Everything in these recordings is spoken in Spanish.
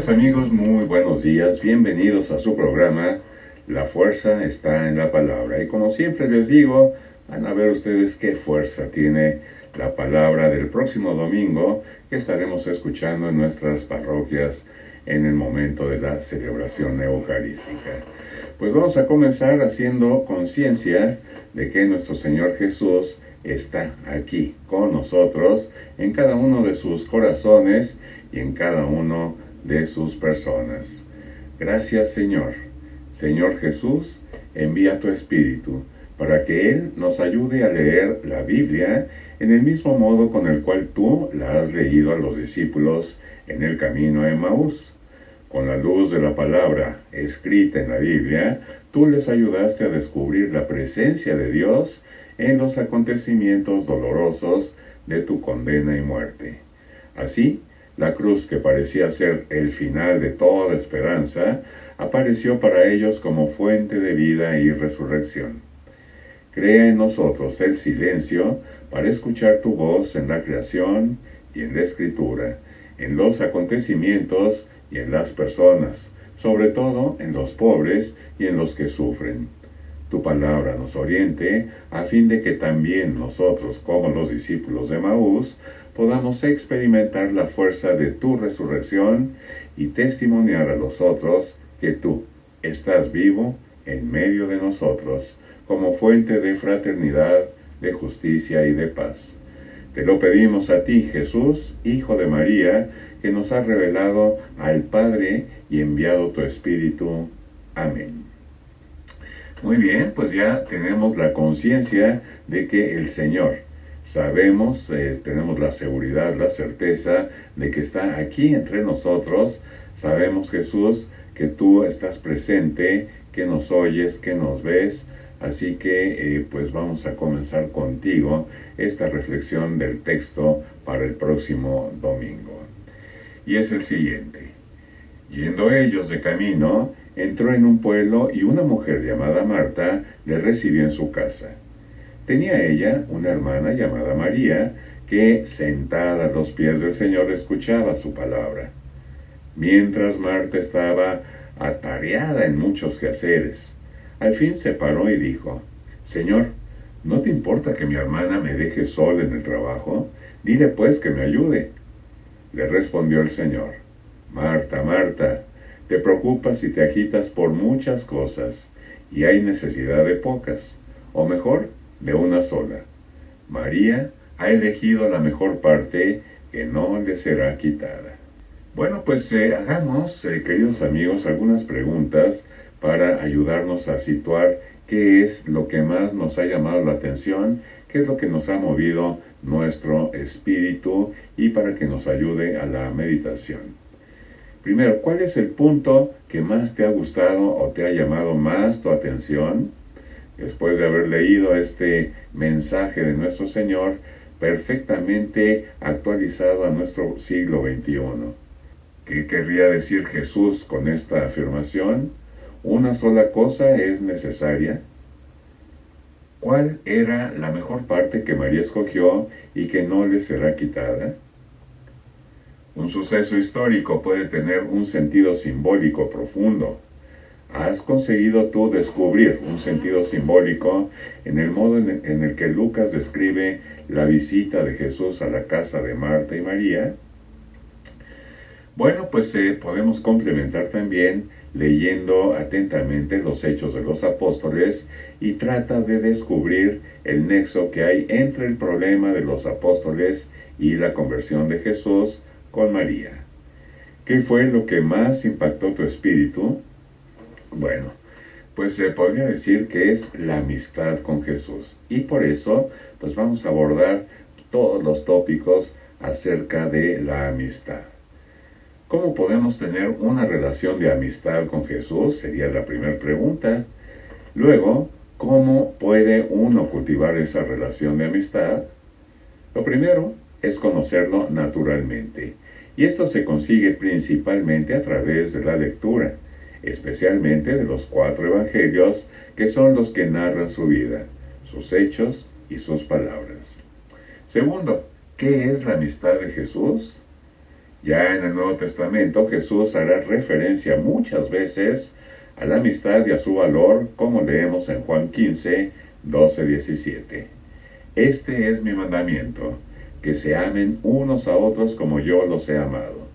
Queridos amigos, muy buenos días, bienvenidos a su programa La Fuerza está en la Palabra. Y como siempre les digo, van a ver ustedes qué fuerza tiene la palabra del próximo domingo que estaremos escuchando en nuestras parroquias en el momento de la celebración eucarística. Pues vamos a comenzar haciendo conciencia de que nuestro Señor Jesús está aquí con nosotros en cada uno de sus corazones y en cada uno de sus personas. Gracias, Señor. Señor Jesús, envía tu Espíritu para que Él nos ayude a leer la Biblia en el mismo modo con el cual tú la has leído a los discípulos en el camino a Emaús. Con la luz de la palabra escrita en la Biblia, tú les ayudaste a descubrir la presencia de Dios en los acontecimientos dolorosos de tu condena y muerte. Así, la cruz, que parecía ser el final de toda esperanza, apareció para ellos como fuente de vida y resurrección. Crea en nosotros el silencio para escuchar tu voz en la creación y en la escritura, en los acontecimientos y en las personas, sobre todo en los pobres y en los que sufren. Tu palabra nos oriente a fin de que también nosotros, como los discípulos de Emaús, podamos experimentar la fuerza de tu resurrección y testimoniar a los otros que tú estás vivo en medio de nosotros, como fuente de fraternidad, de justicia y de paz. Te lo pedimos a ti, Jesús, Hijo de María, que nos has revelado al Padre y enviado tu Espíritu. Amén. Muy bien, pues ya tenemos la conciencia de que el Señor, sabemos, tenemos la seguridad, la certeza de que está aquí entre nosotros. Sabemos, Jesús, que tú estás presente, que nos oyes, que nos ves. Así que pues vamos a comenzar contigo esta reflexión del texto para el próximo domingo. Y es el siguiente. Yendo ellos de camino, entró en un pueblo y una mujer llamada Marta le recibió en su casa. Tenía ella una hermana llamada María, que sentada a los pies del Señor escuchaba su palabra. Mientras Marta estaba atareada en muchos quehaceres, al fin se paró y dijo: Señor, ¿no te importa que mi hermana me deje sola en el trabajo? Dile pues que me ayude. Le respondió el Señor: Marta, Marta, te preocupas y te agitas por muchas cosas, y hay necesidad de pocas, o mejor, de una sola. María ha elegido la mejor parte, que no le será quitada. Bueno, pues hagamos, queridos amigos, algunas preguntas para ayudarnos a situar qué es lo que más nos ha llamado la atención, qué es lo que nos ha movido nuestro espíritu y para que nos ayude a la meditación. Primero, ¿cuál es el punto que más te ha gustado o te ha llamado más tu atención después de haber leído este mensaje de nuestro Señor perfectamente actualizado a nuestro siglo XXI? ¿Qué querría decir Jesús con esta afirmación? ¿Una sola cosa es necesaria? ¿Cuál era la mejor parte que María escogió y que no le será quitada? Un suceso histórico puede tener un sentido simbólico profundo. ¿Has conseguido tú descubrir un sentido simbólico en el modo en el que Lucas describe la visita de Jesús a la casa de Marta y María? Bueno, pues podemos complementar también leyendo atentamente los Hechos de los Apóstoles y trata de descubrir el nexo que hay entre el problema de los apóstoles y la conversión de Jesús con María. ¿Qué fue lo que más impactó tu espíritu? Bueno, pues se podría decir que es la amistad con Jesús. Y por eso, pues vamos a abordar todos los tópicos acerca de la amistad. ¿Cómo podemos tener una relación de amistad con Jesús? Sería la primera pregunta. Luego, ¿cómo puede uno cultivar esa relación de amistad? Lo primero es conocerlo naturalmente. Y esto se consigue principalmente a través de la lectura, especialmente de los 4 evangelios, que son los que narran su vida, sus hechos y sus palabras. Segundo, ¿qué es la amistad de Jesús? Ya en el Nuevo Testamento Jesús hará referencia muchas veces a la amistad y a su valor, como leemos en Juan 15, 12, 17. Este es mi mandamiento, que se amen unos a otros como yo los he amado.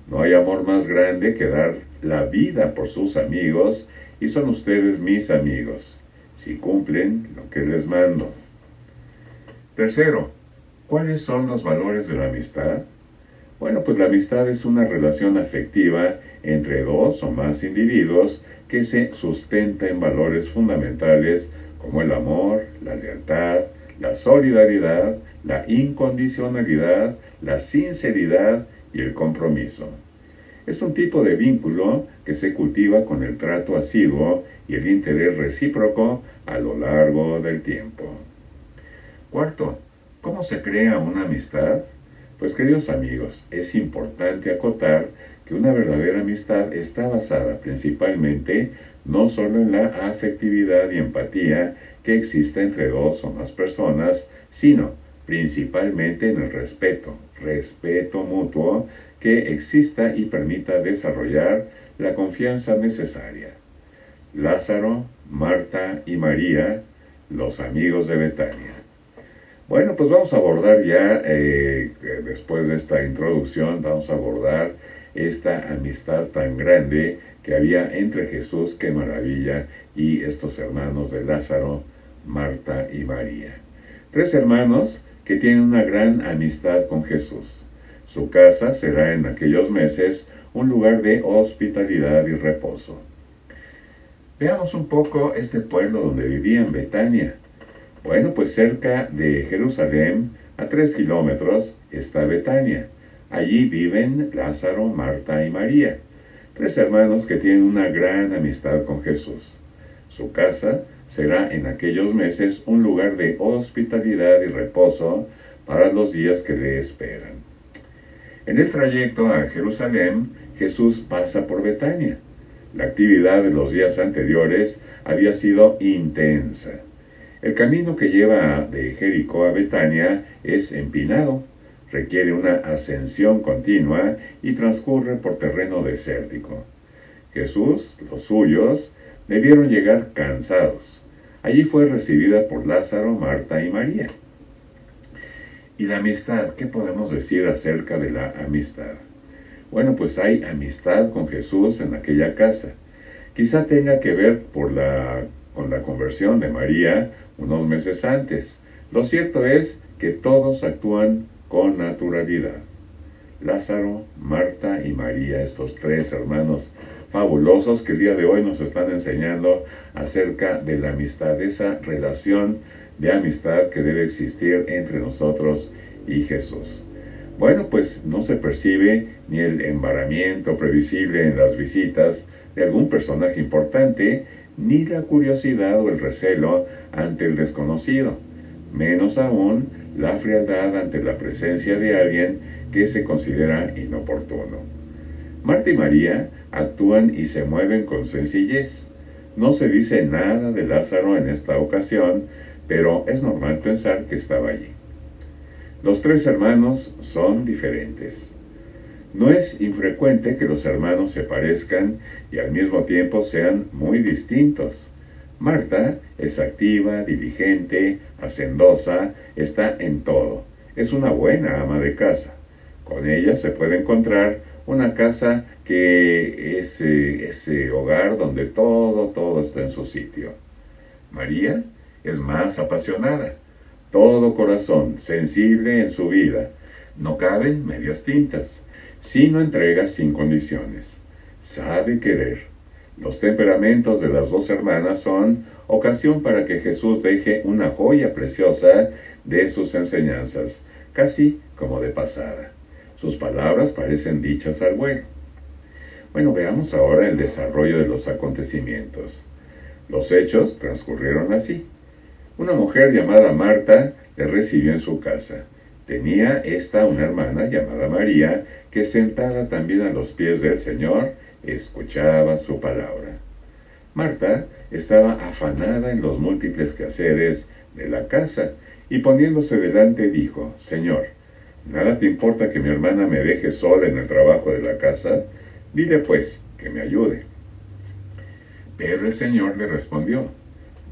No hay amor más grande que dar la vida por sus amigos, y son ustedes mis amigos, si cumplen lo que les mando. Tercero, ¿cuáles son los valores de la amistad? Bueno, pues la amistad es una relación afectiva entre dos o más individuos que se sustenta en valores fundamentales como el amor, la lealtad, la solidaridad, la incondicionalidad, la sinceridad y el compromiso. Es un tipo de vínculo que se cultiva con el trato asiduo y el interés recíproco a lo largo del tiempo. Cuarto, ¿cómo se crea una amistad? Pues queridos amigos, es importante acotar que una verdadera amistad está basada principalmente no solo en la afectividad y empatía que existe entre dos o más personas, sino principalmente en el respeto mutuo que exista y permita desarrollar la confianza necesaria. Lázaro, Marta y María, los amigos de Betania. Bueno, pues vamos a abordar ya, después de esta introducción, vamos a abordar esta amistad tan grande que había entre Jesús, qué maravilla, y estos hermanos de Lázaro, Marta y María. Tres hermanos que tienen una gran amistad con Jesús. Su casa será en aquellos meses un lugar de hospitalidad y reposo. Veamos un poco este pueblo donde vivían, Betania. Bueno, pues cerca de Jerusalén, a 3 kilómetros, está Betania. Allí viven Lázaro, Marta y María, tres hermanos que tienen una gran amistad con Jesús. Su casa será en aquellos meses un lugar de hospitalidad y reposo para los días que le esperan. En el trayecto a Jerusalén, Jesús pasa por Betania. La actividad de los días anteriores había sido intensa. El camino que lleva de Jericó a Betania es empinado, requiere una ascensión continua y transcurre por terreno desértico. Jesús, los suyos, debieron llegar cansados. Allí fue recibida por Lázaro, Marta y María. ¿Y la amistad? ¿Qué podemos decir acerca de la amistad? Bueno, pues hay amistad con Jesús en aquella casa. Quizá tenga que ver con la conversión de María unos meses antes. Lo cierto es que todos actúan con naturalidad. Lázaro, Marta y María, estos tres hermanos fabulosos que el día de hoy nos están enseñando acerca de la amistad, esa relación de amistad que debe existir entre nosotros y Jesús. Bueno, pues no se percibe ni el embaramiento previsible en las visitas de algún personaje importante, ni la curiosidad o el recelo ante el desconocido, menos aún la frialdad ante la presencia de alguien que se considera inoportuno. Marta y María actúan y se mueven con sencillez. No se dice nada de Lázaro en esta ocasión, pero es normal pensar que estaba allí. Los tres hermanos son diferentes. No es infrecuente que los hermanos se parezcan y al mismo tiempo sean muy distintos. Marta es activa, diligente, hacendosa, está en todo. Es una buena ama de casa. Con ella se puede encontrar una casa que es ese hogar donde todo está en su sitio. María es más apasionada, todo corazón, sensible en su vida. No caben medias tintas, sino entrega sin condiciones. Sabe querer. Los temperamentos de las dos hermanas son ocasión para que Jesús deje una joya preciosa de sus enseñanzas, casi como de pasada. Sus palabras parecen dichas al vuelo. Bueno, veamos ahora el desarrollo de los acontecimientos. Los hechos transcurrieron así. Una mujer llamada Marta le recibió en su casa. Tenía esta una hermana llamada María, que sentada también a los pies del Señor, escuchaba su palabra. Marta estaba afanada en los múltiples quehaceres de la casa, y poniéndose delante dijo: Señor, ¿Nada te importa que mi hermana me deje sola en el trabajo de la casa? Dile pues que me ayude. Pero el Señor le respondió: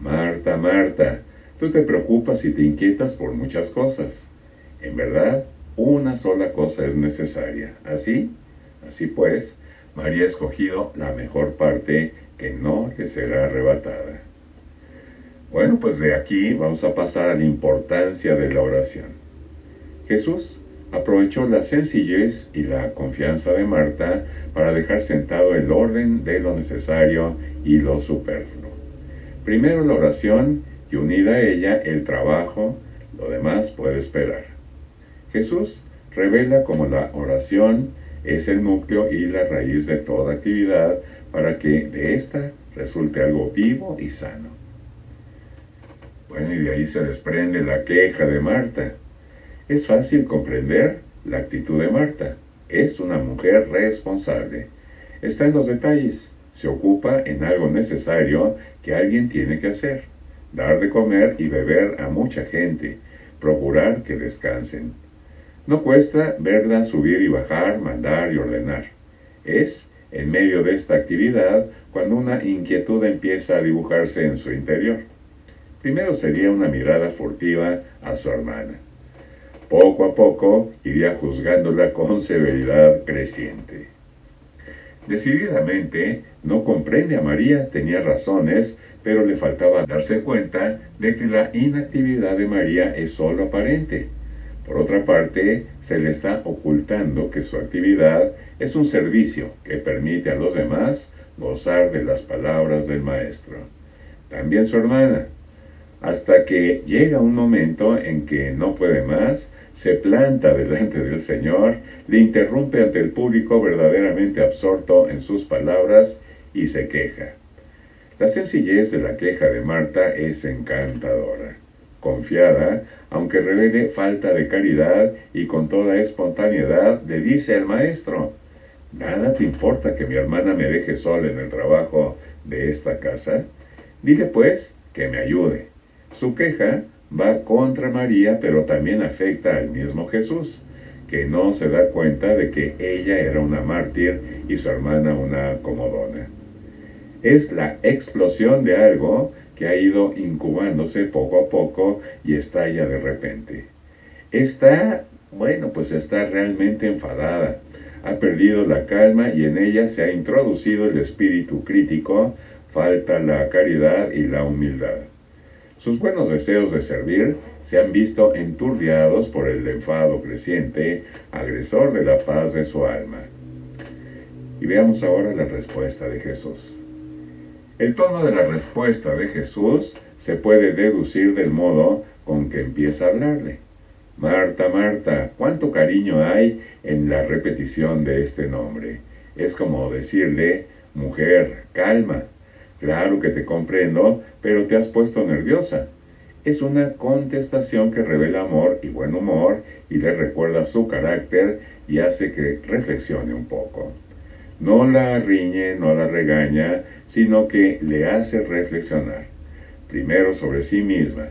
Marta, Marta, tú te preocupas y te inquietas por muchas cosas. En verdad, una sola cosa es necesaria. Así pues, María ha escogido la mejor parte que no le será arrebatada. Bueno, pues de aquí vamos a pasar a la importancia de la oración. Jesús aprovechó la sencillez y la confianza de Marta para dejar sentado el orden de lo necesario y lo superfluo. Primero la oración y unida a ella el trabajo, lo demás puede esperar. Jesús revela cómo la oración es el núcleo y la raíz de toda actividad para que de ésta resulte algo vivo y sano. Bueno, y de ahí se desprende la queja de Marta. Es fácil comprender la actitud de Marta. Es una mujer responsable. Está en los detalles. Se ocupa en algo necesario que alguien tiene que hacer. Dar de comer y beber a mucha gente. Procurar que descansen. No cuesta verla subir y bajar, mandar y ordenar. Es en medio de esta actividad cuando una inquietud empieza a dibujarse en su interior. Primero sería una mirada furtiva a su hermana. Poco a poco iría juzgándola con severidad creciente. Decididamente no comprende a María, tenía razones, pero le faltaba darse cuenta de que la inactividad de María es solo aparente. Por otra parte, se le está ocultando que su actividad es un servicio que permite a los demás gozar de las palabras del Maestro. También su hermana, hasta que llega un momento en que no puede más, se planta delante del Señor, le interrumpe ante el público verdaderamente absorto en sus palabras y se queja. La sencillez de la queja de Marta es encantadora. Confiada, aunque revele falta de caridad y con toda espontaneidad, le dice al Maestro: ¿Nada te importa que mi hermana me deje sola en el trabajo de esta casa? Dile pues que me ayude. Su queja va contra María, pero también afecta al mismo Jesús, que no se da cuenta de que ella era una mártir y su hermana una comodona. Es la explosión de algo que ha ido incubándose poco a poco y estalla de repente. Está realmente enfadada. Ha perdido la calma y en ella se ha introducido el espíritu crítico, falta la caridad y la humildad. Sus buenos deseos de servir se han visto enturbiados por el enfado creciente, agresor de la paz de su alma. Y veamos ahora la respuesta de Jesús. El tono de la respuesta de Jesús se puede deducir del modo con que empieza a hablarle. Marta, Marta, cuánto cariño hay en la repetición de este nombre. Es como decirle: mujer, calma. Claro que te comprendo, pero te has puesto nerviosa. Es una contestación que revela amor y buen humor y le recuerda su carácter y hace que reflexione un poco. No la riñe, no la regaña, sino que le hace reflexionar. Primero sobre sí misma.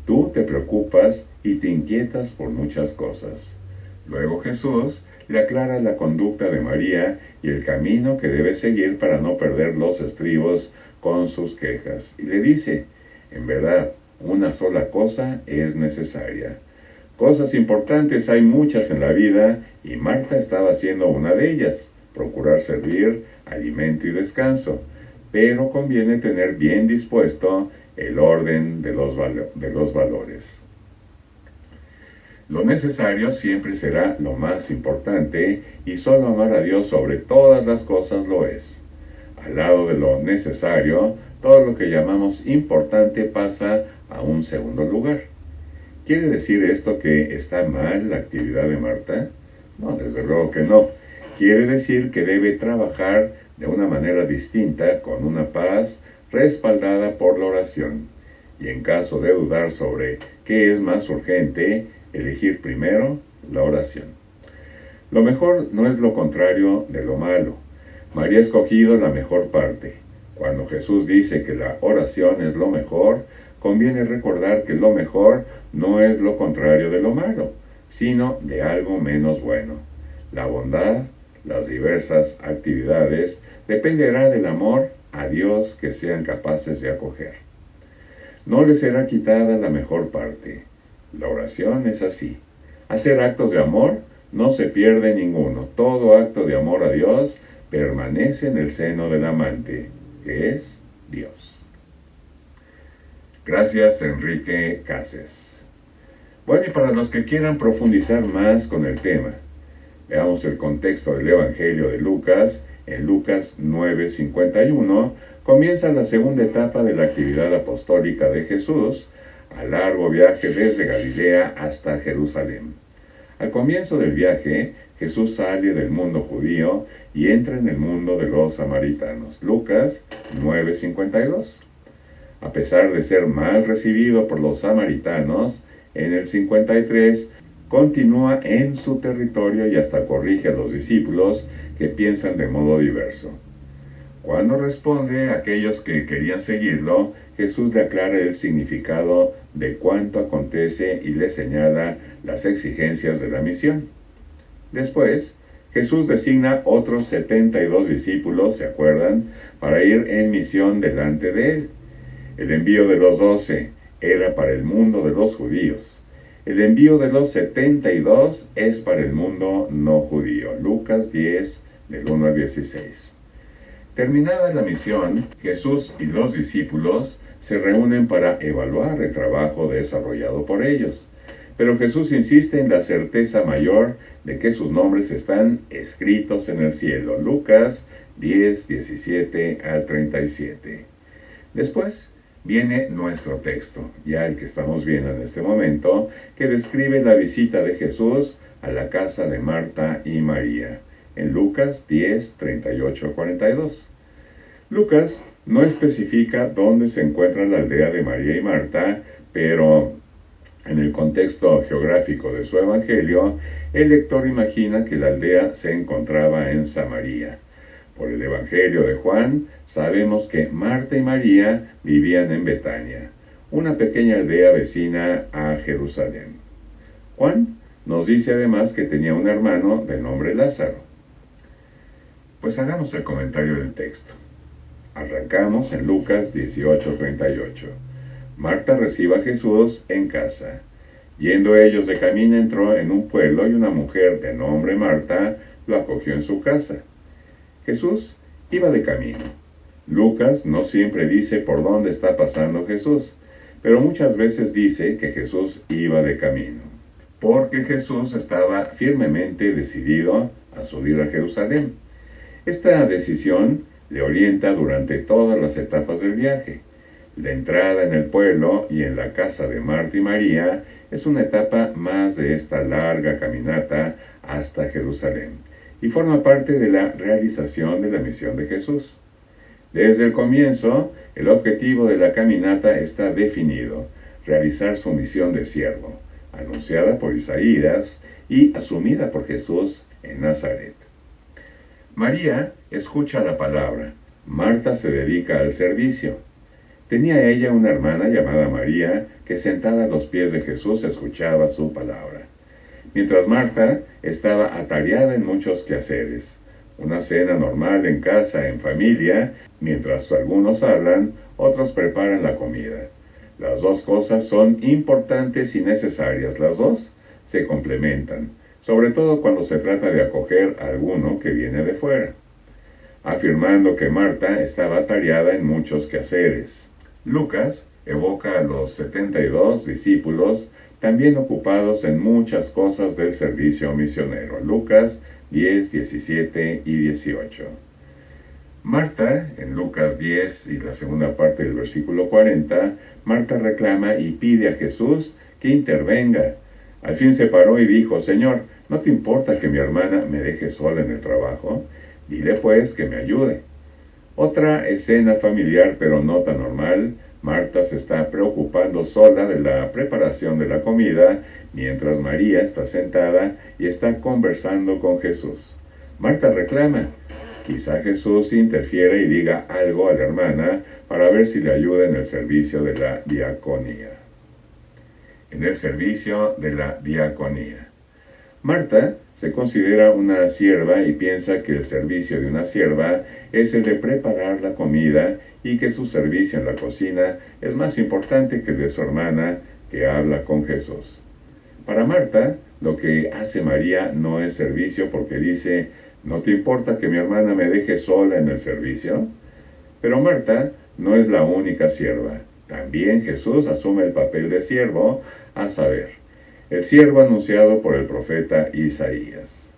Tú te preocupas y te inquietas por muchas cosas. Luego Jesús le aclara la conducta de María y el camino que debe seguir para no perder los estribos con sus quejas. Y le dice: en verdad, una sola cosa es necesaria. Cosas importantes hay muchas en la vida y Marta estaba haciendo una de ellas: procurar servir, alimento y descanso. Pero conviene tener bien dispuesto el orden de los valores. Lo necesario siempre será lo más importante y solo amar a Dios sobre todas las cosas lo es. Al lado de lo necesario, todo lo que llamamos importante pasa a un segundo lugar. ¿Quiere decir esto que está mal la actividad de Marta? No, desde luego que no. Quiere decir que debe trabajar de una manera distinta, con una paz respaldada por la oración. Y en caso de dudar sobre qué es más urgente, elegir primero la oración. Lo mejor no es lo contrario de lo malo. María ha escogido la mejor parte. Cuando Jesús dice que la oración es lo mejor, conviene recordar que lo mejor no es lo contrario de lo malo, sino de algo menos bueno. La bondad, las diversas actividades, dependerá del amor a Dios que sean capaces de acoger. No les será quitada la mejor parte. La oración es así. Hacer actos de amor no se pierde ninguno. Todo acto de amor a Dios permanece en el seno del amante, que es Dios. Gracias, Enrique Cases. Bueno, y para los que quieran profundizar más con el tema, veamos el contexto del Evangelio de Lucas. En Lucas 9:51 comienza la segunda etapa de la actividad apostólica de Jesús, a largo viaje desde Galilea hasta Jerusalén. Al comienzo del viaje, Jesús sale del mundo judío y entra en el mundo de los samaritanos. Lucas 9:52. A pesar de ser mal recibido por los samaritanos, en el 53 continúa en su territorio y hasta corrige a los discípulos que piensan de modo diverso. Cuando responde a aquellos que querían seguirlo, Jesús le aclara el significado de cuanto acontece y le señala las exigencias de la misión. Después, Jesús designa otros 72 discípulos, ¿se acuerdan?, para ir en misión delante de él. El envío de los 12 era para el mundo de los judíos. El envío de los 72 es para el mundo no judío. Lucas 10, del 1 al 16. Terminada la misión, Jesús y los discípulos se reúnen para evaluar el trabajo desarrollado por ellos. Pero Jesús insiste en la certeza mayor de que sus nombres están escritos en el cielo. Lucas 10, 17 al 37. Después viene nuestro texto, ya el que estamos viendo en este momento, que describe la visita de Jesús a la casa de Marta y María, en Lucas 10, 38 al 42. Lucas no especifica dónde se encuentra la aldea de María y Marta, pero en el contexto geográfico de su evangelio, el lector imagina que la aldea se encontraba en Samaria. Por el Evangelio de Juan, sabemos que Marta y María vivían en Betania, una pequeña aldea vecina a Jerusalén. Juan nos dice además que tenía un hermano de nombre Lázaro. Pues hagamos el comentario del texto. Arrancamos en Lucas 18:38. Marta recibe a Jesús en casa. Yendo ellos de camino, entró en un pueblo y una mujer de nombre Marta lo acogió en su casa. Jesús iba de camino. Lucas no siempre dice por dónde está pasando Jesús, pero muchas veces dice que Jesús iba de camino, porque Jesús estaba firmemente decidido a subir a Jerusalén. Esta decisión le orienta durante todas las etapas del viaje. La entrada en el pueblo y en la casa de Marta y María es una etapa más de esta larga caminata hasta Jerusalén, y forma parte de la realización de la misión de Jesús. Desde el comienzo, el objetivo de la caminata está definido: realizar su misión de siervo, anunciada por Isaías y asumida por Jesús en Nazaret. María escucha la palabra. Marta se dedica al servicio. Tenía ella una hermana llamada María que sentada a los pies de Jesús escuchaba su palabra, mientras Marta estaba atareada en muchos quehaceres. Una cena normal en casa, en familia, mientras algunos hablan, otros preparan la comida. Las dos cosas son importantes y necesarias, las dos se complementan, sobre todo cuando se trata de acoger a alguno que viene de fuera. Afirmando que Marta estaba atareada en muchos quehaceres. Lucas evoca a los 72 discípulos también ocupados en muchas cosas del servicio misionero. Lucas 10, 17 y 18. Marta, en Lucas 10 y la segunda parte del versículo 40, Marta reclama y pide a Jesús que intervenga. Al fin se paró y dijo: Señor, ¿no te importa que mi hermana me deje sola en el trabajo? Dile pues que me ayude. Otra escena familiar, pero no tan normal. Marta se está preocupando sola de la preparación de la comida, mientras María está sentada y está conversando con Jesús. Marta reclama. Quizá Jesús interfiere y diga algo a la hermana para ver si le ayuda en el servicio de la diaconía. En el servicio de la diaconía. Marta se considera una sierva y piensa que el servicio de una sierva es el de preparar la comida y que su servicio en la cocina es más importante que el de su hermana que habla con Jesús. Para Marta, lo que hace María no es servicio porque dice, ¿no te importa que mi hermana me deje sola en el servicio? Pero Marta no es la única sierva. También Jesús asume el papel de siervo, a saber, el siervo anunciado por el profeta Isaías.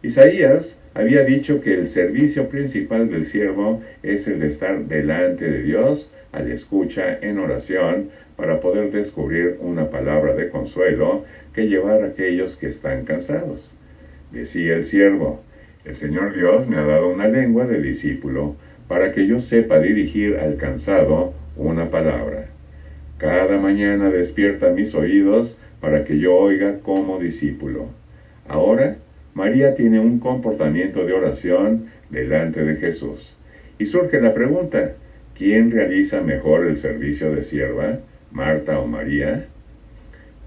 Isaías había dicho que el servicio principal del siervo es el de estar delante de Dios a la escucha en oración para poder descubrir una palabra de consuelo que llevar a aquellos que están cansados. Decía el siervo, el Señor Dios me ha dado una lengua de discípulo para que yo sepa dirigir al cansado una palabra. Cada mañana despierta mis oídos para que yo oiga como discípulo. Ahora, María tiene un comportamiento de oración delante de Jesús. Y surge la pregunta, ¿quién realiza mejor el servicio de sierva, Marta o María?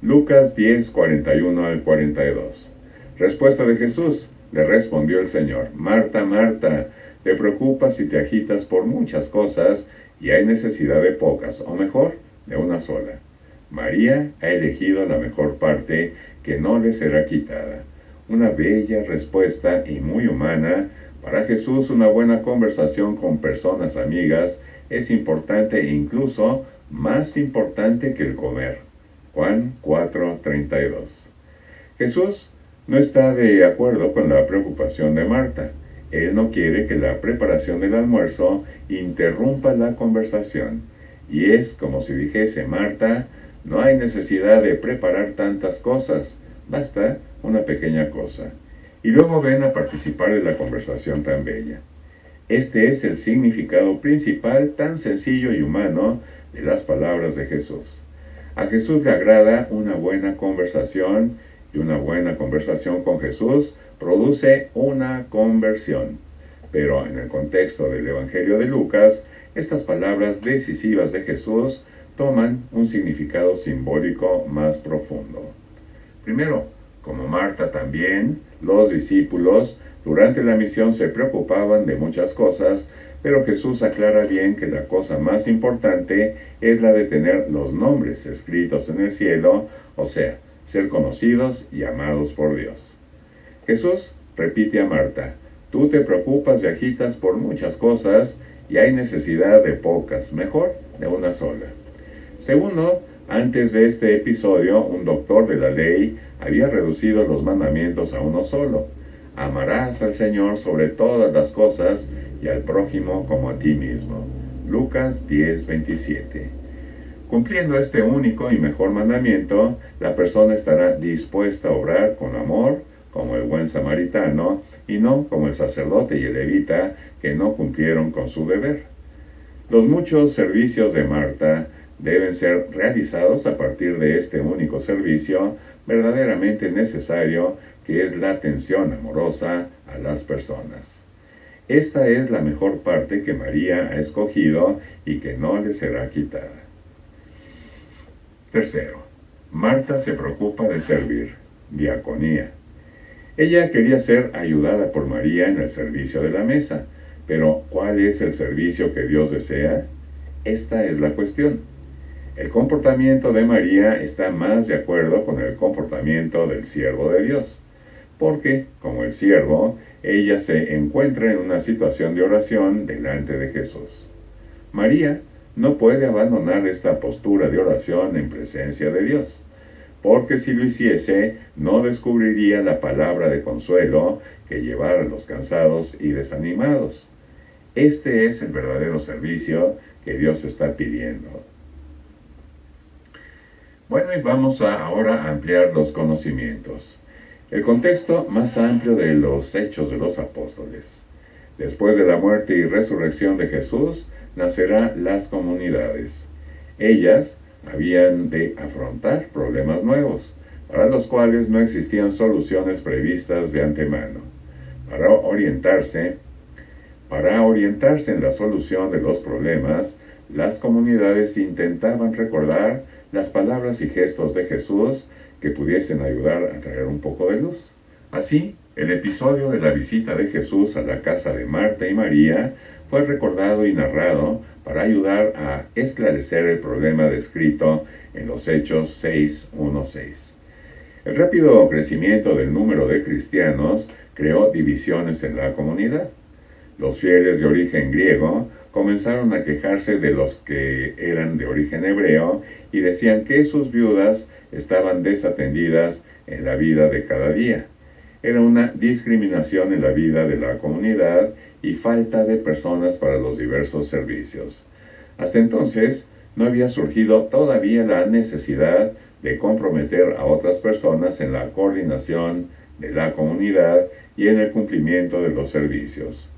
Lucas 10, 41 al 42. Respuesta de Jesús, le respondió el Señor, Marta, Marta, te preocupas y te agitas por muchas cosas y hay necesidad de pocas, o mejor, de una sola. María ha elegido la mejor parte que no le será quitada. Una bella respuesta y muy humana. Para Jesús una buena conversación con personas amigas es importante e incluso más importante que el comer. Juan 4:32. Jesús no está de acuerdo con la preocupación de Marta. Él no quiere que la preparación del almuerzo interrumpa la conversación. Y es como si dijese Marta, no hay necesidad de preparar tantas cosas, basta una pequeña cosa. Y luego ven a participar de la conversación tan bella. Este es el significado principal tan sencillo y humano de las palabras de Jesús. A Jesús le agrada una buena conversación y una buena conversación con Jesús produce una conversión. Pero en el contexto del Evangelio de Lucas, estas palabras decisivas de Jesús toman un significado simbólico más profundo. Primero, como Marta también, los discípulos durante la misión se preocupaban de muchas cosas, pero Jesús aclara bien que la cosa más importante es la de tener los nombres escritos en el cielo, o sea, ser conocidos y amados por Dios. Jesús repite a Marta, tú te preocupas y agitas por muchas cosas y hay necesidad de pocas, mejor de una sola. Segundo, antes de este episodio, un doctor de la ley había reducido los mandamientos a uno solo. Amarás al Señor sobre todas las cosas y al prójimo como a ti mismo. Lucas 10:27. Cumpliendo este único y mejor mandamiento, la persona estará dispuesta a obrar con amor, como el buen samaritano, y no como el sacerdote y el levita, que no cumplieron con su deber. Los muchos servicios de Marta deben ser realizados a partir de este único servicio verdaderamente necesario, que es la atención amorosa a las personas. Esta es la mejor parte que María ha escogido y que no le será quitada. Tercero, Marta se preocupa de servir, diaconía. Ella quería ser ayudada por María en el servicio de la mesa, pero ¿cuál es el servicio que Dios desea? Esta es la cuestión. El comportamiento de María está más de acuerdo con el comportamiento del siervo de Dios, porque, como el siervo, ella se encuentra en una situación de oración delante de Jesús. María no puede abandonar esta postura de oración en presencia de Dios, porque si lo hiciese, no descubriría la palabra de consuelo que llevar a los cansados y desanimados. Este es el verdadero servicio que Dios está pidiendo. Bueno, y vamos ahora a ampliar los conocimientos. El contexto más amplio de los Hechos de los Apóstoles. Después de la muerte y resurrección de Jesús, nacerán las comunidades. Ellas habían de afrontar problemas nuevos, para los cuales no existían soluciones previstas de antemano. Para orientarse en la solución de los problemas, las comunidades intentaban recordar las palabras y gestos de Jesús que pudiesen ayudar a traer un poco de luz. Así, el episodio de la visita de Jesús a la casa de Marta y María fue recordado y narrado para ayudar a esclarecer el problema descrito en los Hechos 6:1-6. El rápido crecimiento del número de cristianos creó divisiones en la comunidad. Los fieles de origen griego comenzaron a quejarse de los que eran de origen hebreo y decían que sus viudas estaban desatendidas en la vida de cada día. Era una discriminación en la vida de la comunidad y falta de personas para los diversos servicios. Hasta entonces, no había surgido todavía la necesidad de comprometer a otras personas en la coordinación de la comunidad y en el cumplimiento de los servicios.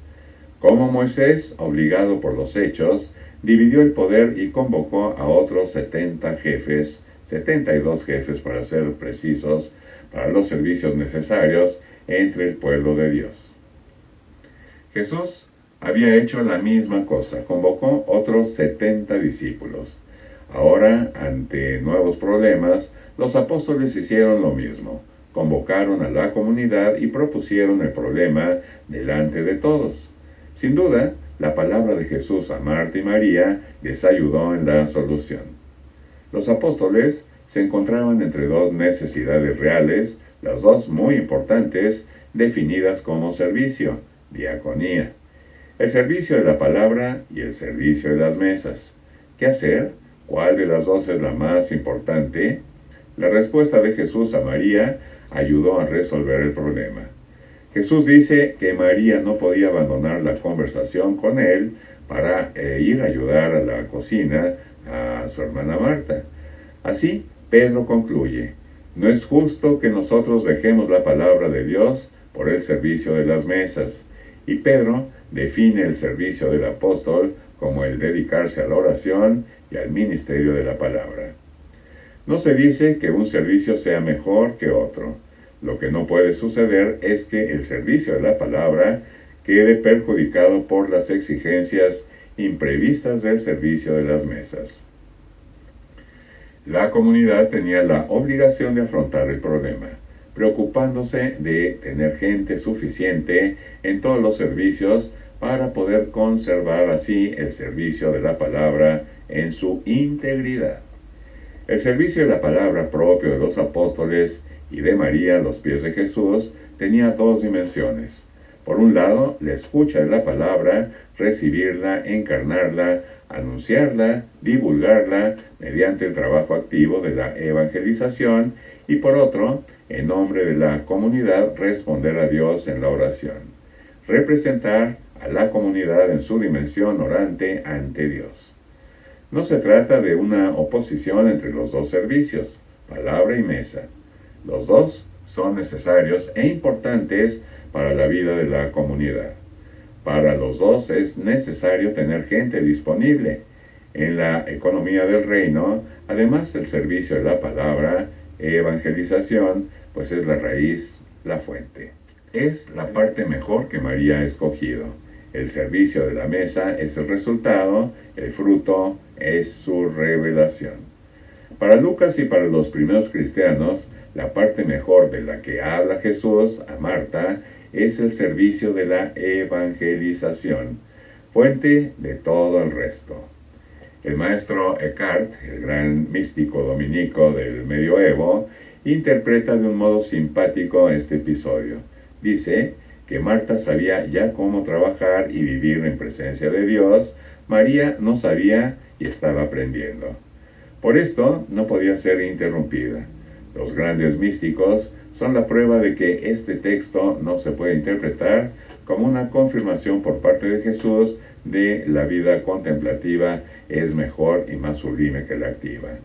Como Moisés, obligado por los hechos, dividió el poder y convocó a otros 72 jefes para ser precisos, para los servicios necesarios entre el pueblo de Dios. Jesús había hecho la misma cosa, convocó otros 70 discípulos. Ahora, ante nuevos problemas, los apóstoles hicieron lo mismo, convocaron a la comunidad y propusieron el problema delante de todos. Sin duda, la palabra de Jesús a Marta y María les ayudó en la solución. Los apóstoles se encontraban entre dos necesidades reales, las dos muy importantes, definidas como servicio, diaconía. El servicio de la palabra y el servicio de las mesas. ¿Qué hacer? ¿Cuál de las dos es la más importante? La respuesta de Jesús a María ayudó a resolver el problema. Jesús dice que María no podía abandonar la conversación con él para ir a ayudar a la cocina a su hermana Marta. Así, Pedro concluye: no es justo que nosotros dejemos la palabra de Dios por el servicio de las mesas. Y Pedro define el servicio del apóstol como el dedicarse a la oración y al ministerio de la palabra. No se dice que un servicio sea mejor que otro. Lo que no puede suceder es que el servicio de la palabra quede perjudicado por las exigencias imprevistas del servicio de las mesas. La comunidad tenía la obligación de afrontar el problema, preocupándose de tener gente suficiente en todos los servicios para poder conservar así el servicio de la palabra en su integridad. El servicio de la palabra propio de los apóstoles y de María a los pies de Jesús tenía dos dimensiones. Por un lado, la escucha de la palabra, recibirla, encarnarla, anunciarla, divulgarla mediante el trabajo activo de la evangelización, y por otro, en nombre de la comunidad, responder a Dios en la oración. Representar a la comunidad en su dimensión orante ante Dios. No se trata de una oposición entre los dos servicios, palabra y mesa. Los dos son necesarios e importantes para la vida de la comunidad. Para los dos es necesario tener gente disponible. En la economía del reino, además del servicio de la palabra, evangelización, pues es la raíz, la fuente. Es la parte mejor que María ha escogido. El servicio de la mesa es el resultado, el fruto es su revelación. Para Lucas y para los primeros cristianos, la parte mejor de la que habla Jesús a Marta es el servicio de la evangelización, fuente de todo el resto. El maestro Eckhart, el gran místico dominico del medioevo, interpreta de un modo simpático este episodio. Dice que Marta sabía ya cómo trabajar y vivir en presencia de Dios, María no sabía y estaba aprendiendo. Por esto no podía ser interrumpida. Los grandes místicos son la prueba de que este texto no se puede interpretar como una confirmación por parte de Jesús de la vida contemplativa es mejor y más sublime que la activa.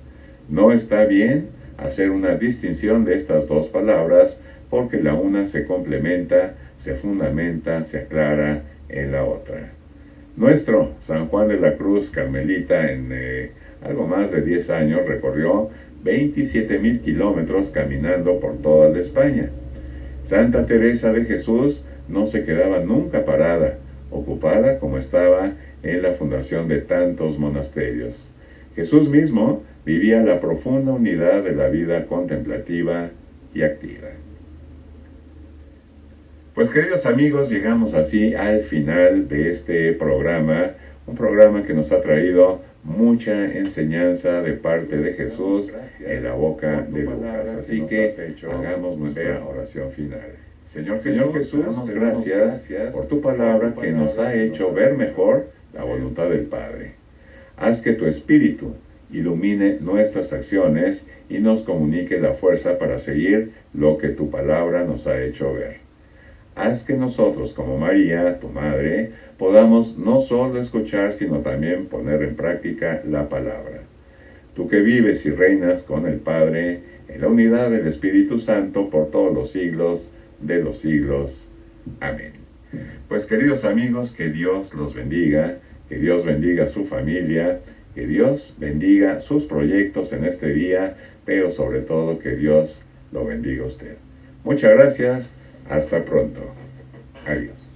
No está bien hacer una distinción de estas dos palabras porque la una se complementa, se fundamenta, se aclara en la otra. Nuestro San Juan de la Cruz Carmelita en algo más de 10 años recorrió 27,000 kilómetros caminando por toda la España. Santa Teresa de Jesús no se quedaba nunca parada, ocupada como estaba en la fundación de tantos monasterios. Jesús mismo vivía la profunda unidad de la vida contemplativa y activa. Pues queridos amigos, llegamos así al final de este programa, un programa que nos ha traído mucha enseñanza de parte de Jesús en la boca de Lucas. Así que hagamos nuestra oración final. Señor Jesús, damos gracias por tu palabra que nos ha hecho ver mejor la voluntad del Padre. Haz que tu Espíritu ilumine nuestras acciones y nos comunique la fuerza para seguir lo que tu palabra nos ha hecho ver. Haz que nosotros, como María, tu Madre, podamos no solo escuchar, sino también poner en práctica la palabra. Tú que vives y reinas con el Padre, en la unidad del Espíritu Santo, por todos los siglos de los siglos. Amén. Pues queridos amigos, que Dios los bendiga, que Dios bendiga a su familia, que Dios bendiga sus proyectos en este día, pero sobre todo que Dios lo bendiga a usted. Muchas gracias. Hasta pronto. Adiós.